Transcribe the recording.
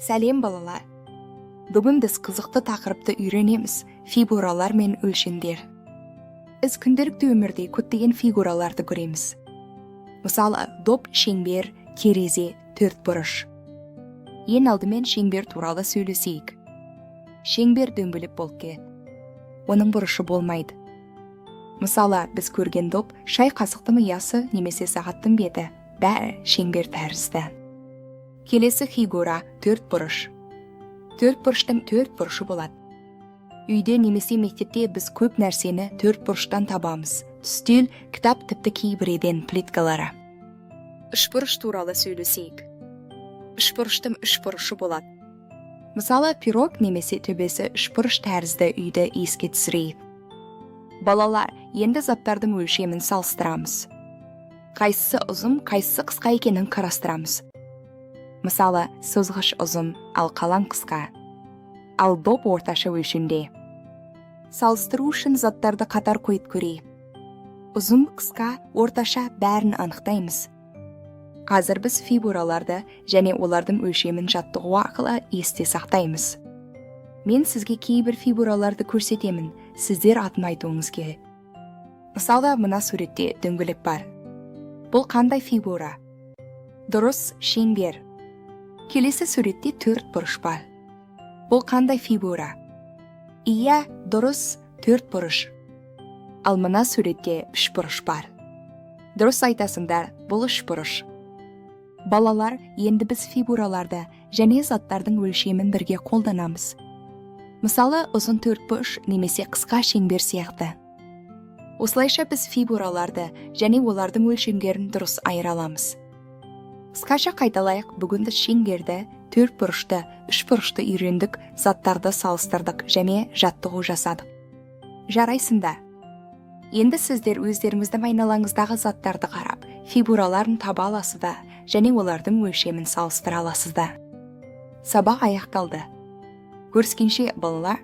Сәлем балалар. Бүгін біз қызықты тақырыпты үйренеміз: фигуралар мен өлшемдер. Біз күнделікті өмірде көптеген фигураларды көреміз. Мысалы, доп, шеңбер, терезе, төртбұрыш. Ең алдымен шеңбер туралы сөйлесейік. Шеңбер дөңгелек болып келеді. Оның бұрышы болмайды. Мысалы, біз көрген доп шай қасықтың ұясы немесе сағаттың беті, бәрі шеңбер тәрізді. Келесі фигура төртбұрыш. Төртбұрыштың төрт бұрышы болады. Үйде немесе мектепте біз көп нәрсені төртбұрыштан табамыз. Үстел, кітап, тіпті кейбірден плиткалары. Үшбұрыш туралы сөйлесейік. Үшбұрыштың үш бұрышы болады. Мысалы, пирог немесе төбесі үшбұрыш тәрізді үйді еске түсірейік. Балалар, енді заттардың өлшемін салыстырамыз. Қайсысы ұзын, қайсысы қысқа екенін қарастырамыз. Мысалы, созғыш ұзын, ал қалам қысқа. Ал доп орташа өлшемде. Салыстыру үшін заттарды қатар қойып көрейік. Ұзын, қысқа, орташа бәрін анықтаймыз. Қазір біз фигураларды және олардың өлшемін жаттығу арқылы есте сақтаймыз. Мен сізге кейбір фигураларды көрсетемін, сіздер атын айтуыңыз керек. Мысалы, мына суретте дөңгелек бар. Бұл қандай фигура? Дұрыс, шеңбер. Келесі суретте төрт бұрыш бар. Бұл қандай фигура? Иә, дұрыс, төрт бұрыш. Ал мына суретте үш бұрыш бар. Дұрыс айтасыңдар, бұл үш бұрыш. Балалар, енді біз фигураларды және заттардың өлшемін бірге қолданамыз. Мысалы, ұзын төртбұрыш немесе қысқа шеңбер сияқты. Осылайша біз фигураларды және олардың өлшемдерін дұрыс айыра аламыз. Қысқаша қайталайық, бүгін біз шеңберді, төртбұрышты, үшбұрышты үйрендік, заттарды салыстырдық және жаттығу жасадық. Жарайсыңдар. Енді сіздер өздеріңіздің айналаңыздағы заттарды қарап, фигураларын таба аласыздар және олардың өлшемін салыстыра аласыздар. Сабақ аяқталды. Көріскенше балалар.